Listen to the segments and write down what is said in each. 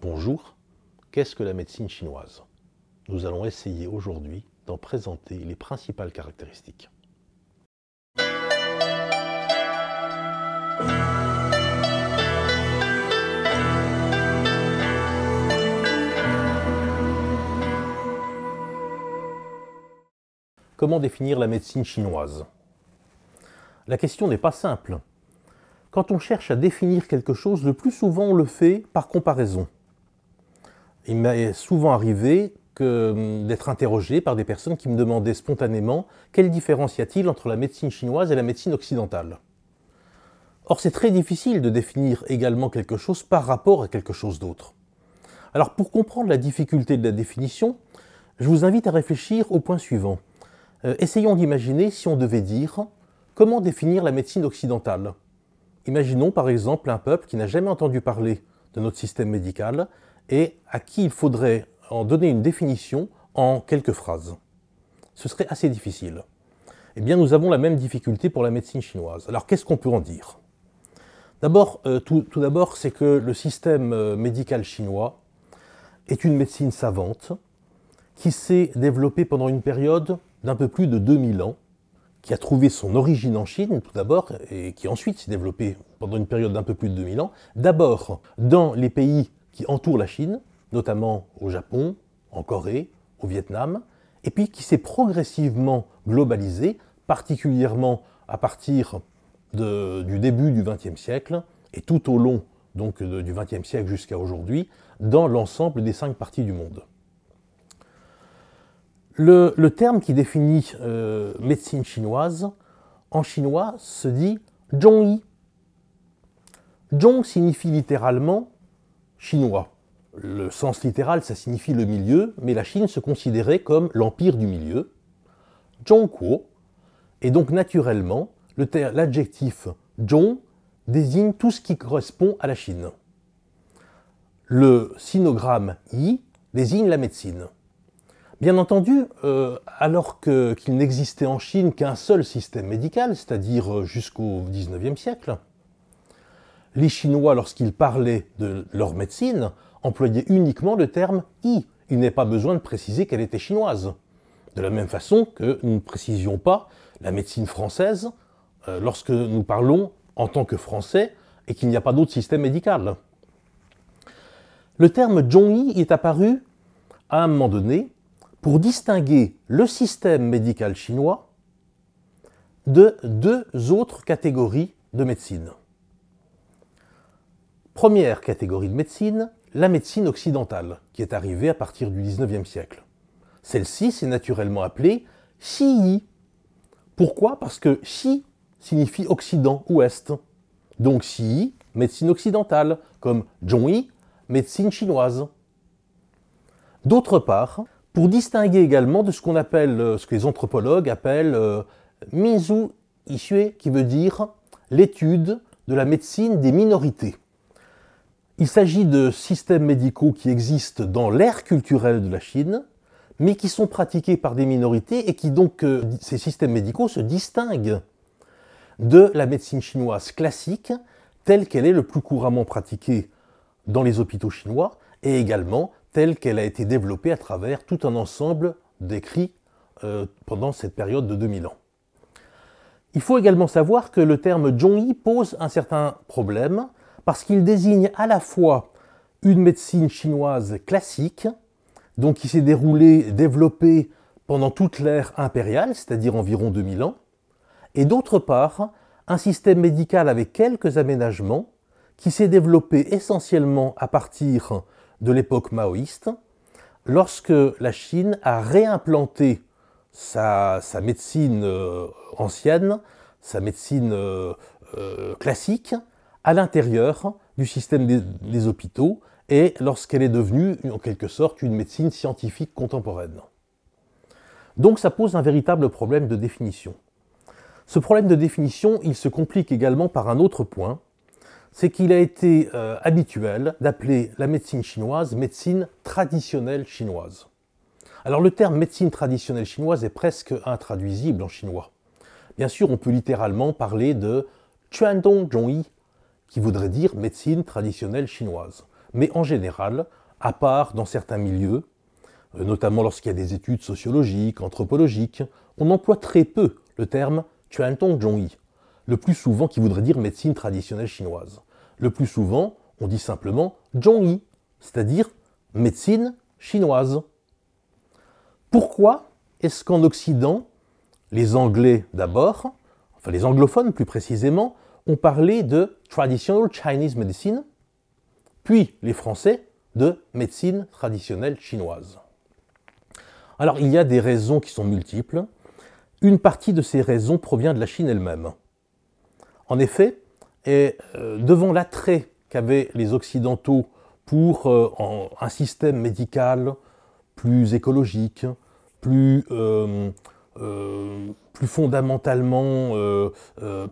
Bonjour, qu'est-ce que la médecine chinoise? Nous allons essayer aujourd'hui d'en présenter les principales caractéristiques. Comment définir la médecine chinoise? La question n'est pas simple. Quand on cherche à définir quelque chose, le plus souvent on le fait par comparaison. Il m'est souvent arrivé d'être interrogé par des personnes qui me demandaient spontanément quelle différence y a-t-il entre la médecine chinoise et la médecine occidentale. Or, c'est très difficile de définir également quelque chose par rapport à quelque chose d'autre. Alors, pour comprendre la difficulté de la définition, je vous invite à réfléchir au point suivant. Essayons d'imaginer si on devait dire comment définir la médecine occidentale. Imaginons par exemple un peuple qui n'a jamais entendu parler de notre système médical et à qui il faudrait en donner une définition en quelques phrases. Ce serait assez difficile. Eh bien, nous avons la même difficulté pour la médecine chinoise. Alors, qu'est-ce qu'on peut en dire? D'abord, tout d'abord, c'est que le système médical chinois est une médecine savante qui s'est développée pendant une période d'un peu plus de 2000 ans, qui a trouvé son origine en Chine, tout d'abord, et qui ensuite s'est développée pendant une période d'un peu plus de 2000 ans, d'abord dans les pays qui entourent la Chine, notamment au Japon, en Corée, au Vietnam, et puis qui s'est progressivement globalisée, particulièrement à partir du début du XXe siècle, et tout au long donc, du XXe siècle jusqu'à aujourd'hui, dans l'ensemble des 5 parties du monde. Le terme qui définit médecine chinoise, en chinois, se dit « zhongyi ». Zhong signifie littéralement « chinois ». Le sens littéral, ça signifie le milieu, mais la Chine se considérait comme l'empire du milieu. Zhongguo, et donc naturellement, l'adjectif zhong désigne tout ce qui correspond à la Chine. Le sinogramme yi désigne la médecine. Bien entendu, alors qu'il n'existait en Chine qu'un seul système médical, c'est-à-dire jusqu'au XIXe siècle, les Chinois, lorsqu'ils parlaient de leur médecine, employaient uniquement le terme « yi ». Il n'est pas besoin de préciser qu'elle était chinoise. De la même façon que nous ne précisions pas la médecine française lorsque nous parlons en tant que Français et qu'il n'y a pas d'autre système médical. Le terme « zhongyi » est apparu à un moment donné pour distinguer le système médical chinois de 2 autres catégories de médecine. Première catégorie de médecine, la médecine occidentale, qui est arrivée à partir du XIXe siècle. Celle-ci s'est naturellement appelée Xi-Yi. Pourquoi? Parce que Xi signifie Occident, Ouest. Donc Xi-Yi, médecine occidentale, comme Zhongyi, médecine chinoise. D'autre part, pour distinguer également de ce qu'on appelle, ce que les anthropologues appellent Minzu Yixue, qui veut dire l'étude de la médecine des minorités. Il s'agit de systèmes médicaux qui existent dans l'ère culturelle de la Chine, mais qui sont pratiqués par des minorités et qui donc, ces systèmes médicaux se distinguent de la médecine chinoise classique, telle qu'elle est le plus couramment pratiquée dans les hôpitaux chinois, et également telle qu'elle a été développée à travers tout un ensemble d'écrits pendant cette période de 2000 ans. Il faut également savoir que le terme zhongyi pose un certain problème, parce qu'il désigne à la fois une médecine chinoise classique, donc qui s'est développée pendant toute l'ère impériale, c'est-à-dire environ 2000 ans, et d'autre part, un système médical avec quelques aménagements, qui s'est développé essentiellement à partir de l'époque maoïste, lorsque la Chine a réimplanté sa médecine ancienne, sa médecine classique, à l'intérieur du système des hôpitaux et lorsqu'elle est devenue, en quelque sorte, une médecine scientifique contemporaine. Donc ça pose un véritable problème de définition. Ce problème de définition, il se complique également par un autre point, c'est qu'il a été habituel d'appeler la médecine chinoise médecine traditionnelle chinoise. Alors le terme médecine traditionnelle chinoise est presque intraduisible en chinois. Bien sûr, on peut littéralement parler de Quandong Zhongyi, qui voudrait dire médecine traditionnelle chinoise. mais en général, à part dans certains milieux, notamment lorsqu'il y a des études sociologiques, anthropologiques, on emploie très peu le terme Chuantong Zhongyi, le plus souvent qui voudrait dire médecine traditionnelle chinoise. Le plus souvent, on dit simplement Zhongyi, c'est-à-dire médecine chinoise. Pourquoi est-ce qu'en Occident, les Anglais d'abord, enfin les anglophones plus précisément, ont parlé de Traditional Chinese Medicine, puis les Français de médecine traditionnelle chinoise? Alors il y a des raisons qui sont multiples. Une partie de ces raisons provient de la Chine elle-même. En effet, devant l'attrait qu'avaient les Occidentaux pour un système médical plus écologique, plus fondamentalement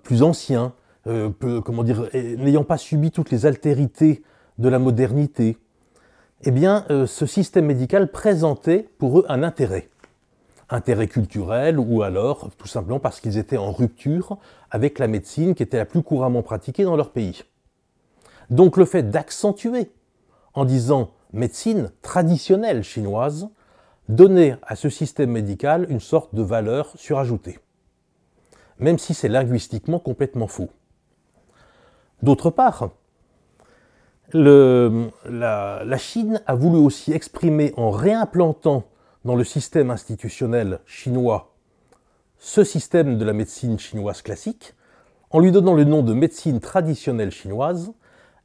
plus ancien, n'ayant pas subi toutes les altérités de la modernité, eh bien, ce système médical présentait pour eux un intérêt culturel, ou alors tout simplement parce qu'ils étaient en rupture avec la médecine qui était la plus couramment pratiquée dans leur pays. Donc le fait d'accentuer en disant médecine traditionnelle chinoise donnait à ce système médical une sorte de valeur surajoutée, même si c'est linguistiquement complètement faux. D'autre part, la Chine a voulu aussi exprimer en réimplantant dans le système institutionnel chinois ce système de la médecine chinoise classique, en lui donnant le nom de médecine traditionnelle chinoise.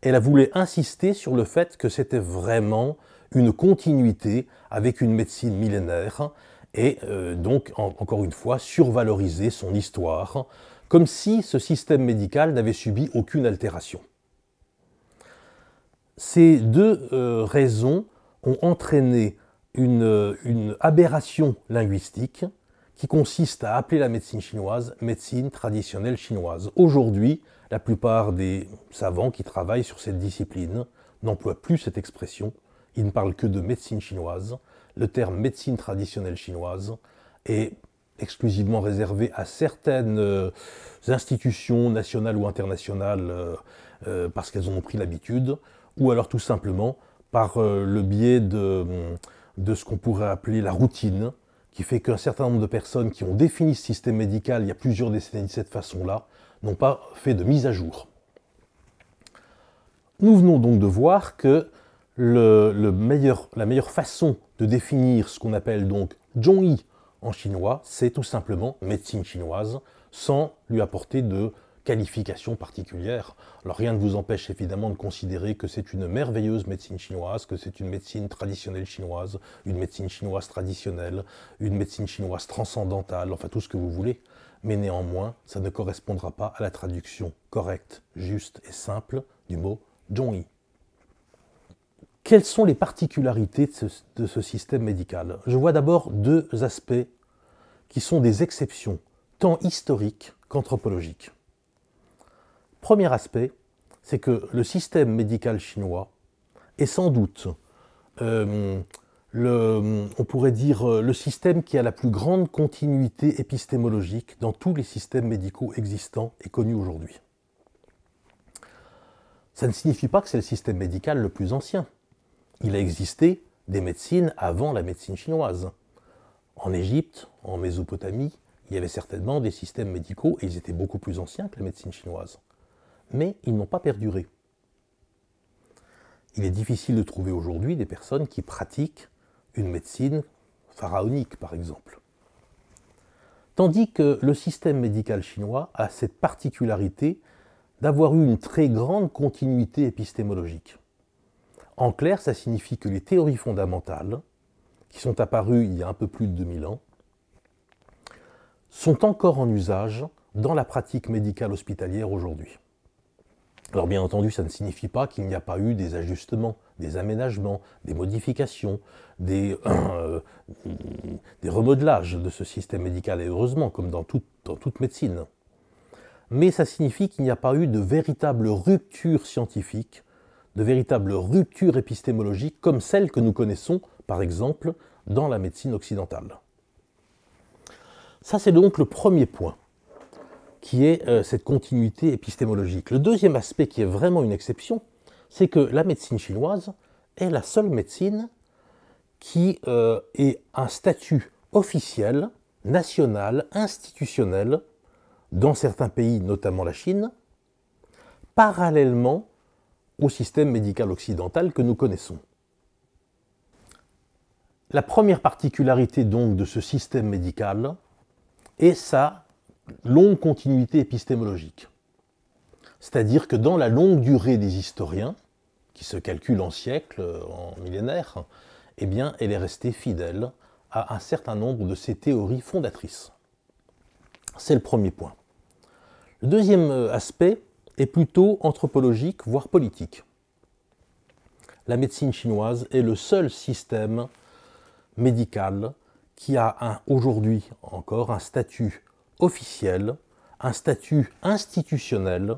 Elle a voulu insister sur le fait que c'était vraiment une continuité avec une médecine millénaire et donc, encore une fois, survaloriser son histoire, comme si ce système médical n'avait subi aucune altération. Ces deux raisons ont entraîné une aberration linguistique qui consiste à appeler la médecine chinoise médecine traditionnelle chinoise. Aujourd'hui, la plupart des savants qui travaillent sur cette discipline n'emploient plus cette expression. Ils ne parlent que de médecine chinoise. Le terme médecine traditionnelle chinoise est exclusivement réservé à certaines institutions nationales ou internationales parce qu'elles en ont pris l'habitude, ou alors tout simplement par le biais de ce qu'on pourrait appeler la routine, qui fait qu'un certain nombre de personnes qui ont défini ce système médical il y a plusieurs décennies de cette façon-là n'ont pas fait de mise à jour. Nous venons donc de voir que la meilleure façon de définir ce qu'on appelle donc Zhongyi en chinois, c'est tout simplement médecine chinoise, sans lui apporter de qualification particulière. Alors rien ne vous empêche évidemment de considérer que c'est une merveilleuse médecine chinoise, que c'est une médecine traditionnelle chinoise, une médecine chinoise traditionnelle, une médecine chinoise transcendantale, enfin tout ce que vous voulez. Mais néanmoins, ça ne correspondra pas à la traduction correcte, juste et simple du mot Zhongyi. Quelles sont les particularités de ce système médical? Je vois d'abord deux aspects qui sont des exceptions, tant historiques qu'anthropologiques. Premier aspect, c'est que le système médical chinois est sans doute, on pourrait dire, le système qui a la plus grande continuité épistémologique dans tous les systèmes médicaux existants et connus aujourd'hui. Ça ne signifie pas que c'est le système médical le plus ancien. Il a existé des médecines avant la médecine chinoise. En Égypte, en Mésopotamie, il y avait certainement des systèmes médicaux et ils étaient beaucoup plus anciens que la médecine chinoise. Mais ils n'ont pas perduré. Il est difficile de trouver aujourd'hui des personnes qui pratiquent une médecine pharaonique, par exemple. Tandis que le système médical chinois a cette particularité d'avoir eu une très grande continuité épistémologique. En clair, ça signifie que les théories fondamentales, qui sont apparues il y a un peu plus de 2000 ans, sont encore en usage dans la pratique médicale hospitalière aujourd'hui. Alors bien entendu, ça ne signifie pas qu'il n'y a pas eu des ajustements, des aménagements, des modifications, des remodelages de ce système médical, et heureusement, comme dans toute médecine. Mais ça signifie qu'il n'y a pas eu de véritable rupture scientifique, de véritable rupture épistémologique, comme celle que nous connaissons, par exemple, dans la médecine occidentale. Ça, c'est donc le premier point, qui est cette continuité épistémologique. Le deuxième aspect, qui est vraiment une exception, c'est que la médecine chinoise est la seule médecine qui ait un statut officiel, national, institutionnel, dans certains pays, notamment la Chine, parallèlement au système médical occidental que nous connaissons. La première particularité donc de ce système médical est sa longue continuité épistémologique. C'est-à-dire que dans la longue durée des historiens, qui se calculent en siècles, en millénaires, eh bien, elle est restée fidèle à un certain nombre de ses théories fondatrices. C'est le premier point. Le deuxième aspect est plutôt anthropologique, voire politique. La médecine chinoise est le seul système médical qui a aujourd'hui encore un statut officiel, un statut institutionnel,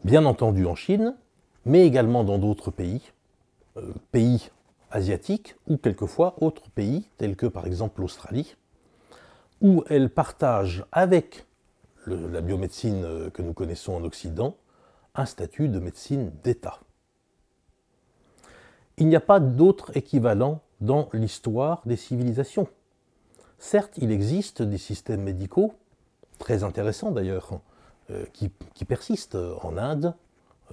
bien entendu en Chine, mais également dans d'autres pays, pays asiatiques ou quelquefois autres pays, tels que par exemple l'Australie, où elle partage avec la biomédecine que nous connaissons en Occident un statut de médecine d'État. Il n'y a pas d'autre équivalent dans l'histoire des civilisations. Certes, il existe des systèmes médicaux, très intéressants d'ailleurs, qui persistent en Inde,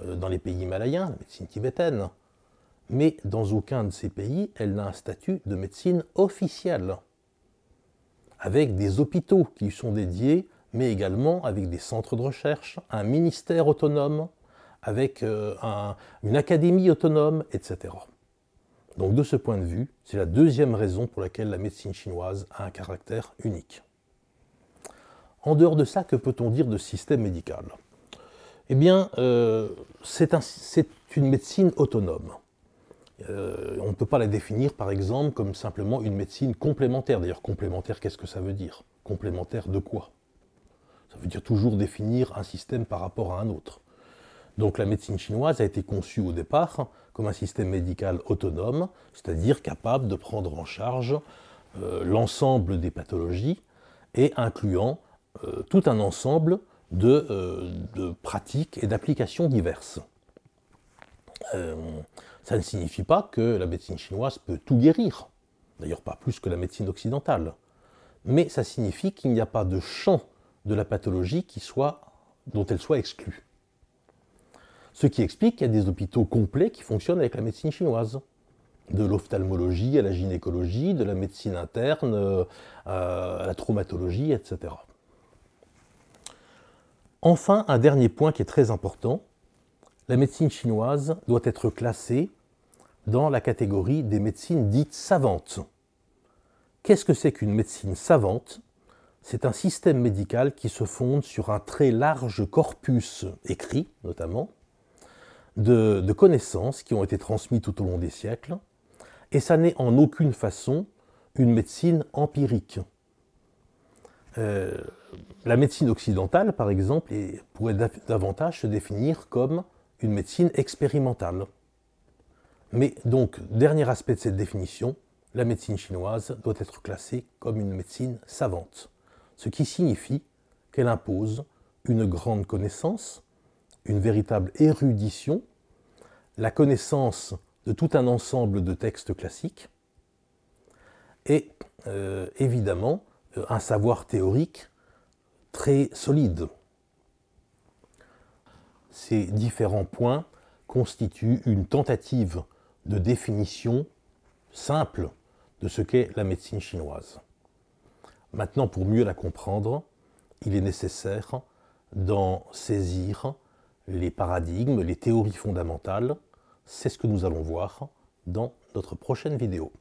dans les pays himalayens, la médecine tibétaine, mais dans aucun de ces pays, elle n'a un statut de médecine officielle, avec des hôpitaux qui y sont dédiés, mais également avec des centres de recherche, un ministère autonome, avec une académie autonome, etc. Donc de ce point de vue, c'est la deuxième raison pour laquelle la médecine chinoise a un caractère unique. En dehors de ça, que peut-on dire de ce système médical? Eh bien, c'est une médecine autonome. On ne peut pas la définir, par exemple, comme simplement une médecine complémentaire. D'ailleurs, complémentaire, qu'est-ce que ça veut dire? Complémentaire de quoi? Ça veut dire toujours définir un système par rapport à un autre. Donc la médecine chinoise a été conçue au départ comme un système médical autonome, c'est-à-dire capable de prendre en charge l'ensemble des pathologies et incluant tout un ensemble de pratiques et d'applications diverses. Ça ne signifie pas que la médecine chinoise peut tout guérir, d'ailleurs pas plus que la médecine occidentale, mais ça signifie qu'il n'y a pas de champ de la pathologie dont elle soit exclue. Ce qui explique qu'il y a des hôpitaux complets qui fonctionnent avec la médecine chinoise. De l'ophtalmologie à la gynécologie, de la médecine interne à la traumatologie, etc. Enfin, un dernier point qui est très important, la médecine chinoise doit être classée dans la catégorie des médecines dites savantes. Qu'est-ce que c'est qu'une médecine savante? C'est un système médical qui se fonde sur un très large corpus écrit, notamment, de connaissances qui ont été transmises tout au long des siècles, et ça n'est en aucune façon une médecine empirique. La médecine occidentale, par exemple, pourrait davantage se définir comme une médecine expérimentale. Mais donc, dernier aspect de cette définition, la médecine chinoise doit être classée comme une médecine savante, ce qui signifie qu'elle impose une grande connaissance, une véritable érudition, la connaissance de tout un ensemble de textes classiques et évidemment un savoir théorique très solide. Ces différents points constituent une tentative de définition simple de ce qu'est la médecine chinoise. Maintenant, pour mieux la comprendre, il est nécessaire d'en saisir les paradigmes, les théories fondamentales. C'est ce que nous allons voir dans notre prochaine vidéo.